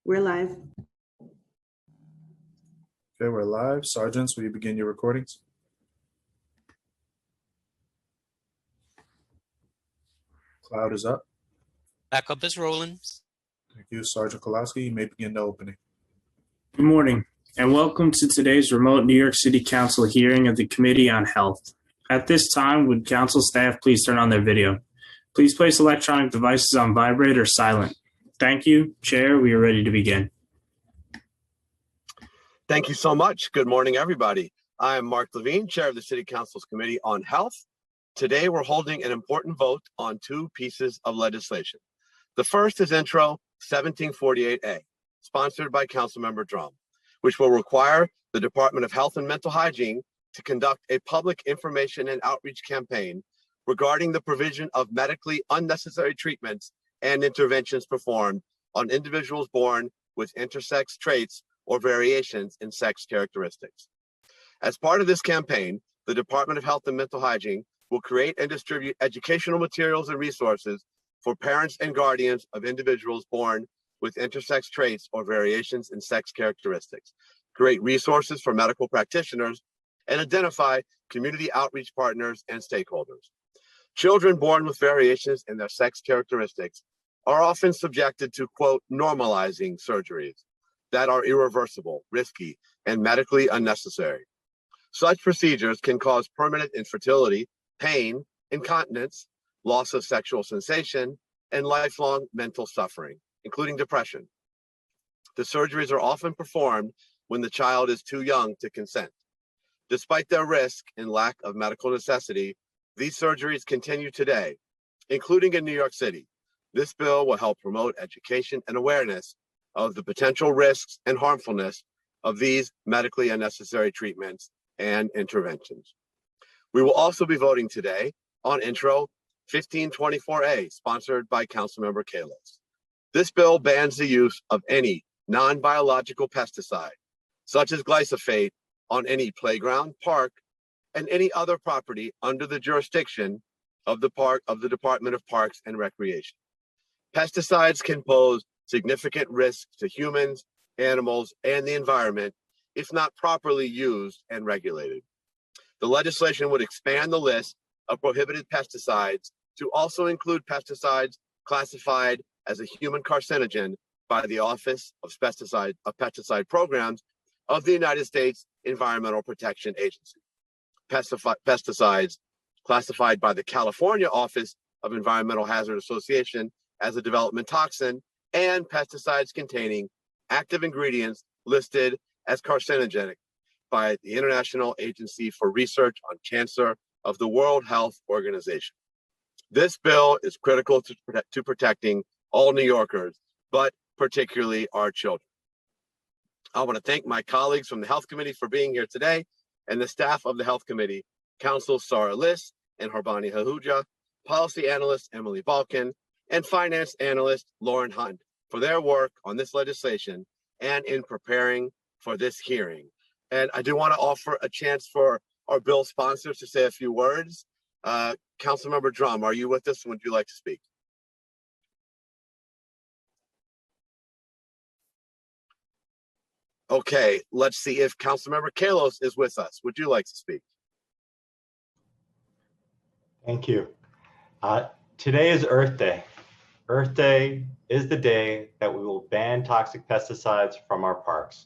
We're live. Okay, we're live. Sergeants, will you begin your recordings? Cloud is up. Backup is rolling. Thank you. Sergeant Kolaski, you may begin the opening. Good morning, and welcome to today's remote New York City Council hearing of the Committee on Health. At this time, would Council staff please turn on their video? Please place electronic devices on vibrate or silent. Thank you. Chair, we are ready to begin. Thank you so much. Good morning, everybody. I am Mark Levine, Chair of the City Council's Committee on Health. Today, we're holding an important vote on two pieces of legislation. The first is Intro 1748A, sponsored by Councilmember Dromm, which will require the Department of Health and Mental Hygiene to conduct a public information and outreach campaign regarding the provision of medically unnecessary treatments and interventions performed on individuals born with intersex traits or variations in sex characteristics. As part of this campaign, the Department of Health and Mental Hygiene will create and distribute educational materials and resources for parents and guardians of individuals born with intersex traits or variations in sex characteristics, create resources for medical practitioners, and identify community outreach partners and stakeholders. Children born with variations in their sex characteristics are often subjected to, quote, normalizing surgeries that are irreversible, risky, and medically unnecessary. Such procedures can cause permanent infertility, pain, incontinence, loss of sexual sensation, and lifelong mental suffering, including depression. The surgeries are often performed when the child is too young to consent. Despite their risk and lack of medical necessity, these surgeries continue today, including in New York City. This bill will help promote education and awareness of the potential risks and harmfulness of these medically unnecessary treatments and interventions. We will also be voting today on Intro 1524A, sponsored by Councilmember Kallos. This bill bans the use of any non-biological pesticide, such as glyphosate, on any playground, park, and any other property under the jurisdiction of the Department of Parks and Recreation. Pesticides can pose significant risks to humans, animals, and the environment if not properly used and regulated. The legislation would expand the list of prohibited pesticides to also include pesticides classified as a human carcinogen by the Office of Pesticide Programs of the United States Environmental Protection Agency. Pesticides classified by the California Office of Environmental Hazard Association as a development toxin, and pesticides containing active ingredients listed as carcinogenic by the International Agency for Research on Cancer of the World Health Organization. This bill is critical to protecting all New Yorkers, but particularly our children. I want to thank my colleagues from the Health Committee for being here today, and the staff of the Health Committee, Counsel Sarah Liss and Harbani Hahuja, Policy Analyst Emily Balkin, and Finance Analyst Lauren Hunt for their work on this legislation and in preparing for this hearing. And I do want to offer a chance for our bill sponsors to say a few words. Councilmember Dromm, are you with us? Would you like to speak? Okay, let's see if Councilmember Kallos is with us. Would you like to speak? Thank you. Today is Earth Day. Earth Day is the day that we will ban toxic pesticides from our parks.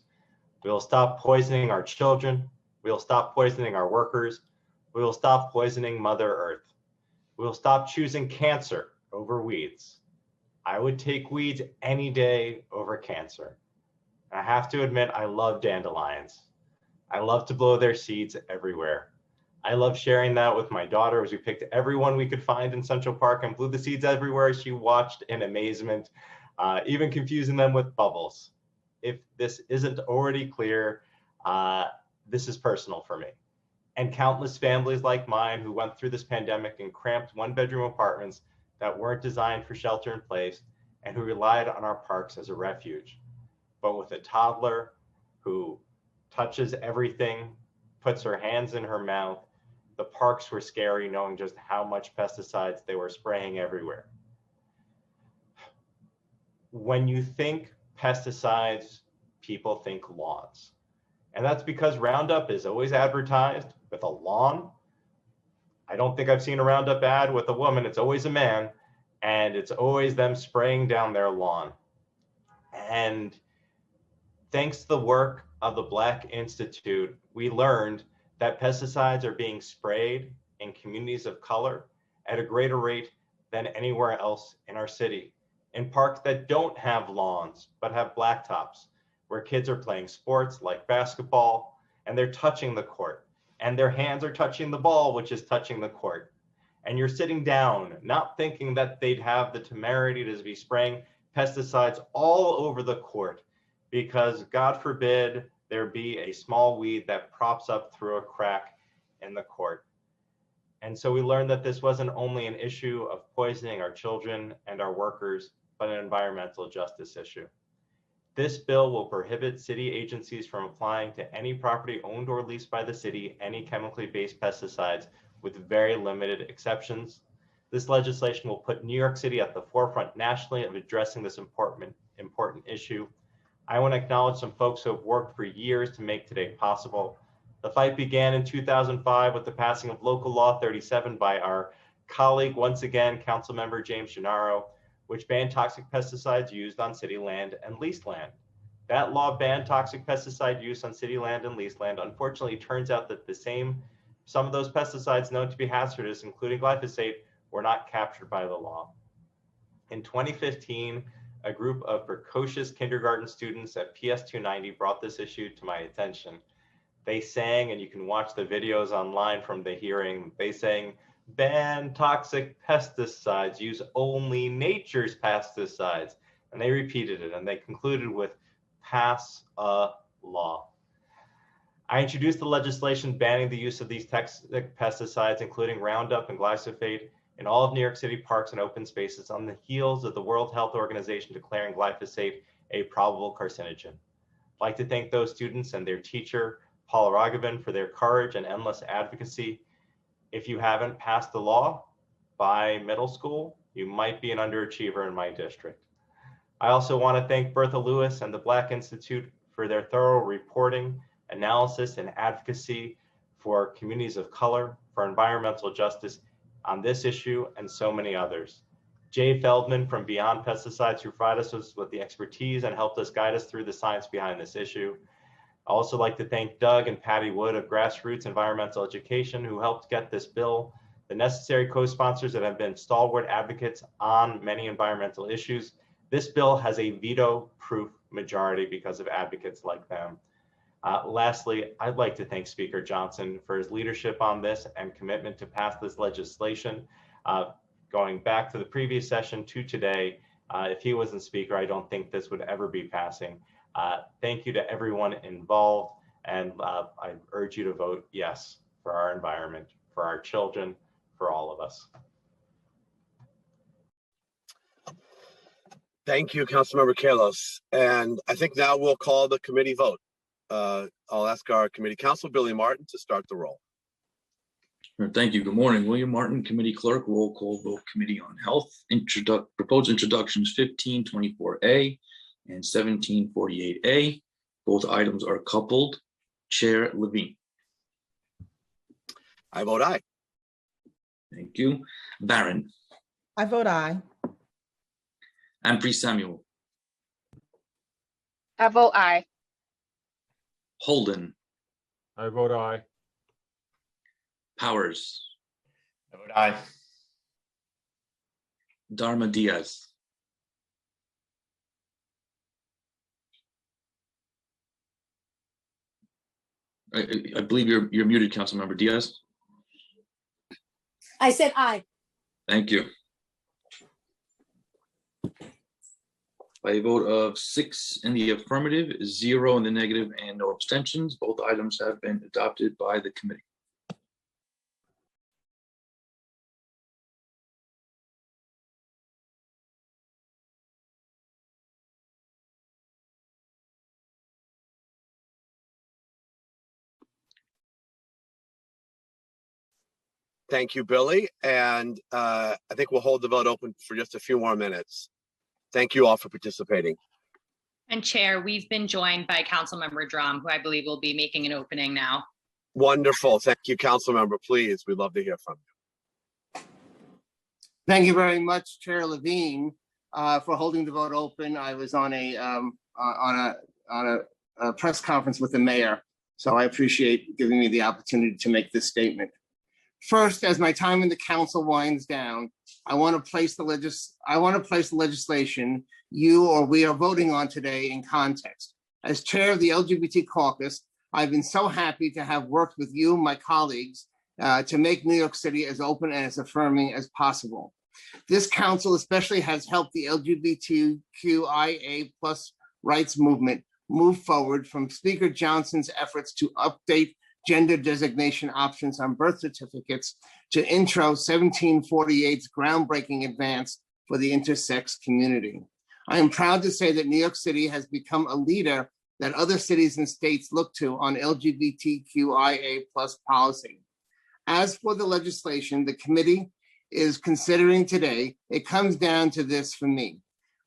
We will stop poisoning our children. We will stop poisoning our workers. We will stop poisoning Mother Earth. We will stop choosing cancer over weeds. I would take weeds any day over cancer. I have to admit, I love dandelions. I love to blow their seeds everywhere. I love sharing that with my daughter as we picked everyone we could find in Central Park and blew the seeds everywhere. She watched in amazement, even confusing them with bubbles. If this isn't already clear, this is personal for me. And countless families like mine who went through this pandemic in cramped one-bedroom apartments that weren't designed for shelter in place and who relied on our parks as a refuge. But with a toddler who touches everything, puts her hands in her mouth, the parks were scary knowing just how much pesticides they were spraying everywhere. When you think pesticides, people think lawns. And that's because Roundup is always advertised with a lawn. I don't think I've seen a Roundup ad with a woman. It's always a man, and it's always them spraying down their lawn. And thanks to the work of the Black Institute, we learned that pesticides are being sprayed in communities of color at a greater rate than anywhere else in our city, in parks that don't have lawns but have blacktops, where kids are playing sports like basketball and they're touching the court and their hands are touching the ball, which is touching the court. And you're sitting down, not thinking that they'd have the temerity to be spraying pesticides all over the court, because God forbid there be a small weed that props up through a crack in the court. And so we learned that this wasn't only an issue of poisoning our children and our workers, but an environmental justice issue. This bill will prohibit city agencies from applying to any property owned or leased by the city any chemically based pesticides, with very limited exceptions. This legislation will put New York City at the forefront nationally of addressing this important issue. I want to acknowledge some folks who have worked for years to make today possible. The fight began in 2005 with the passing of Local Law 37 by our colleague, once again, Councilmember James Gennaro, which banned toxic pesticides used on city land and leased land. That law banned toxic pesticide use on city land and leased land. Unfortunately, it turns out that some of those pesticides known to be hazardous, including glyphosate, were not captured by the law. In 2015, a group of precocious kindergarten students at PS 290 brought this issue to my attention. They sang, and you can watch the videos online from the hearing, they sang, "Ban toxic pesticides, use only nature's pesticides." And they repeated it, and they concluded with, "Pass a law." I introduced the legislation banning the use of these toxic pesticides, including Roundup and glyphosate, in all of New York City parks and open spaces on the heels of the World Health Organization declaring glyphosate a probable carcinogen. I'd like to thank those students and their teacher, Paul Raghavan, for their courage and endless advocacy. If you haven't passed the law by middle school, you might be an underachiever in my district. I also want to thank Bertha Lewis and the Black Institute for their thorough reporting, analysis, and advocacy for communities of color, for environmental justice on this issue and so many others. Jay Feldman from Beyond Pesticides, who provided us with the expertise and helped us guide us through the science behind this issue. I also like to thank Doug and Patty Wood of Grassroots Environmental Education, who helped get this bill, the necessary co-sponsors that have been stalwart advocates on many environmental issues. This bill has a veto-proof majority because of advocates like them. Lastly, I'd like to thank Speaker Johnson for his leadership on this and commitment to pass this legislation. Going back to the previous session to today, if he wasn't Speaker, I don't think this would ever be passing. Thank you to everyone involved, and I urge you to vote yes for our environment, for our children, for all of us. Thank you, Councilmember Kalos. And I think now we'll call the committee vote. I'll ask our committee counsel, Billy Martin, to start the roll. Thank you. Good morning. William Martin, Committee Clerk, roll call vote, Committee on Health. Proposed introductions 1524A and 1748A. Both items are coupled. Chair Levine. I vote aye. Thank you. Barron. I vote aye. Ampry Samuel. I vote aye. Holden. I vote aye. Powers. I vote aye. Dharma Diaz. I believe you're muted, Councilmember Diaz. I said aye. Thank you. By a vote of 6 in the affirmative, 0 in the negative, and no abstentions, both items have been adopted by the committee. Thank you, Billy. And I think we'll hold the vote open for just a few more minutes. Thank you all for participating. And Chair, we've been joined by Councilmember Drum, who I believe will be making an opening now. Wonderful. Thank you, council member. Please, we'd love to hear from you. Thank you very much, Chair Levine, for holding the vote open. I was on a press conference with the mayor, so I appreciate giving me the opportunity to make this statement. First, as my time in the council winds down, I want to place the legislation you or we are voting on today in context. As chair of the LGBT caucus, I've been so happy to have worked with you, my colleagues, to make New York City as open and as affirming as possible. This council especially has helped the LGBTQIA+ rights movement move forward, from Speaker Johnson's efforts to update gender designation options on birth certificates to Intro 1748's groundbreaking advance for the intersex community. I am proud to say that New York City has become a leader that other cities and states look to on LGBTQIA+ policy. As for the legislation the committee is considering today, it comes down to this for me.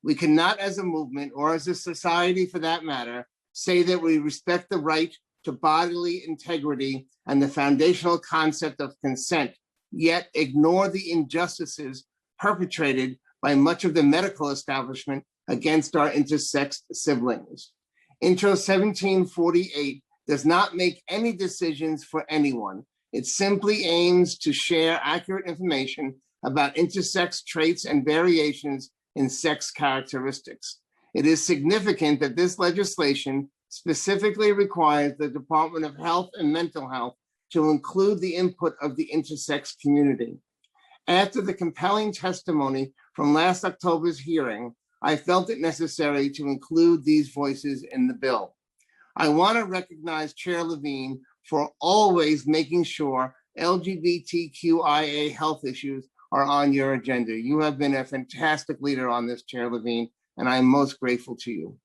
We cannot, as a movement or as a society for that matter, say that we respect the right to bodily integrity and the foundational concept of consent, yet ignore the injustices perpetrated by much of the medical establishment against our intersex siblings. Intro 1748 does not make any decisions for anyone. It simply aims to share accurate information about intersex traits and variations in sex characteristics. It is significant that this legislation specifically requires the Department of Health and Mental Health to include the input of the intersex community. After the compelling testimony from last October's hearing, I felt it necessary to include these voices in the bill. I want to recognize Chair Levine for always making sure LGBTQIA health issues are on your agenda. You have been a fantastic leader on this, Chair Levine, and I am most grateful to you.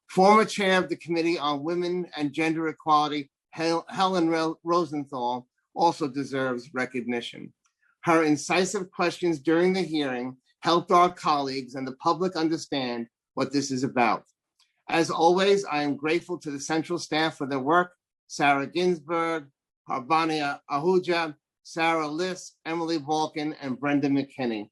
Former chair of the Committee on Women and Gender Equality, Helen Rosenthal, also deserves recognition. Her incisive questions during the hearing helped our colleagues and the public understand what this is about. As always, I am grateful to the central staff for their work: Sarah Ginsburg, Harbania Ahuja, Sarah Liss, Emily Balkin, and Brenda McKinney.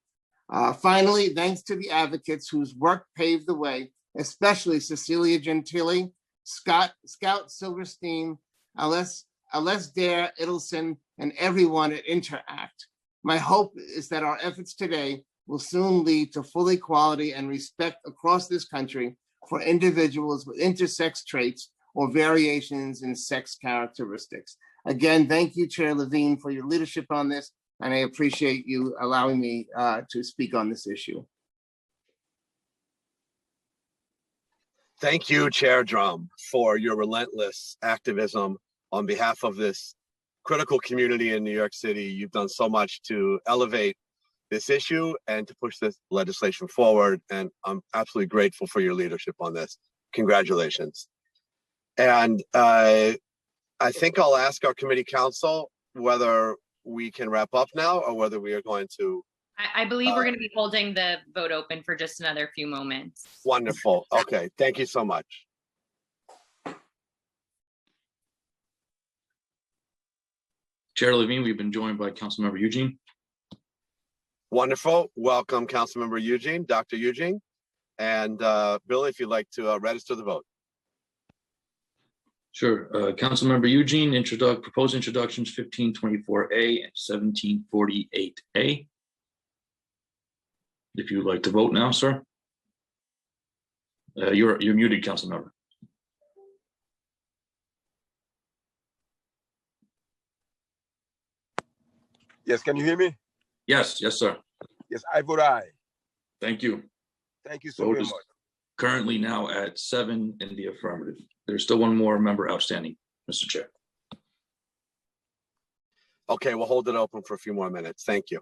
Finally, thanks to the advocates whose work paved the way, especially Cecilia Gentili, Scout Silverstein, Alesdair Idelson, and everyone at Interact. My hope is that our efforts today will soon lead to full equality and respect across this country for individuals with intersex traits or variations in sex characteristics. Again, thank you, Chair Levine, for your leadership on this, and I appreciate you allowing me to speak on this issue. Thank you, Chair Drum, for your relentless activism on behalf of this critical community in New York City. You've done so much to elevate this issue and to push this legislation forward, and I'm absolutely grateful for your leadership on this. Congratulations. And I think I'll ask our committee counsel whether we can wrap up now or whether we are going to. I believe we're going to be holding the vote open for just another few moments. Wonderful. Okay, thank you so much. Chair Levine, we've been joined by Councilmember Eugene. Wonderful. Welcome, Councilmember Eugene, Dr. Eugene. And Billy, if you'd like to register the vote. Sure. Councilmember Eugene, proposed introductions 1524A and 1748A. If you would like to vote now, sir. You're muted, Councilmember. Yes, can you hear me? Yes, sir. Yes, I vote aye. Thank you. Thank you so Vote very is much. currently now at 7 in the affirmative. There's still one more member outstanding, Mr. Chair. Okay, we'll hold it open for a few more minutes. Thank you.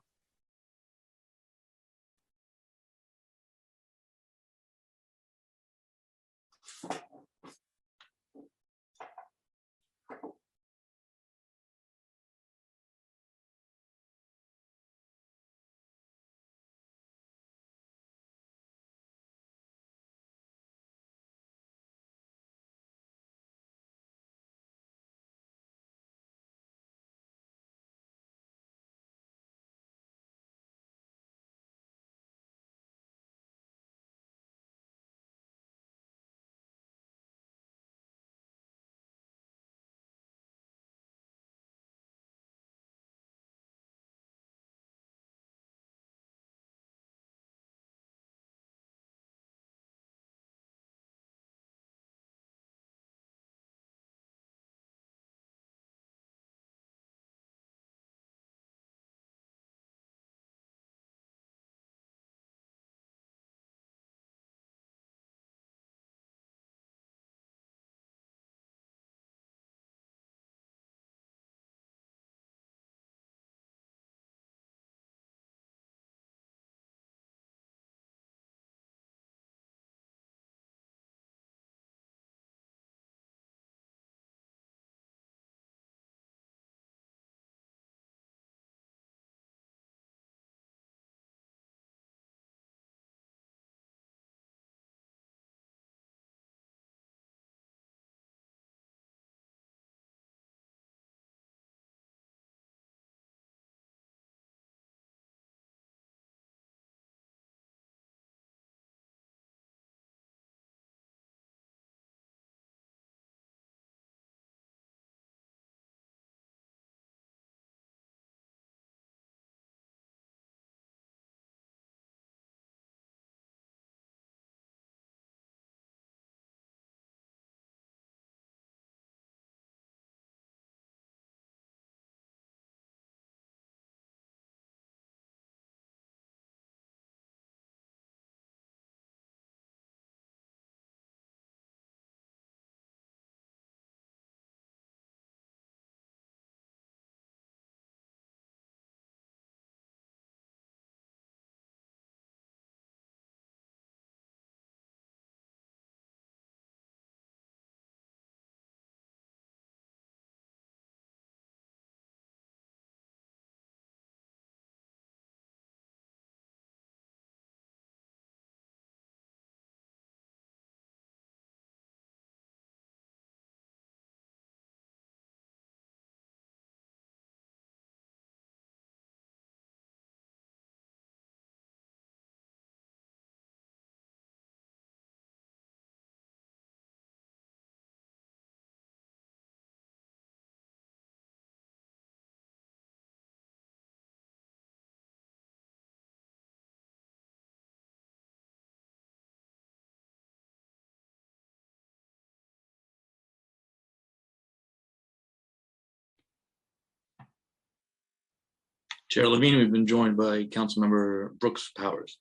Chair Levine, we've been joined by Councilmember Brooks Powers.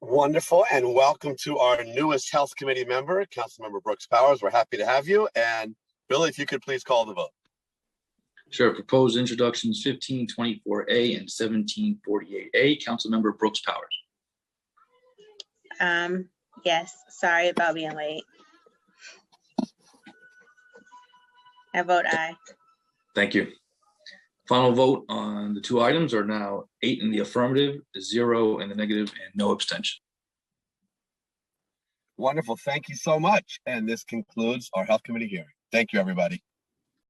Wonderful, and welcome to our newest Health Committee member, Councilmember Brooks Powers. We're happy to have you. And Billy, if you could please call the vote. Sure. Proposed introductions 1524A and 1748A. Councilmember Brooks Powers. Yes, sorry about being late. I vote aye. Thank you. Final vote on the two items are now 8 in the affirmative, 0 in the negative, and no abstention. Wonderful. Thank you so much. And this concludes our Health Committee hearing. Thank you, everybody.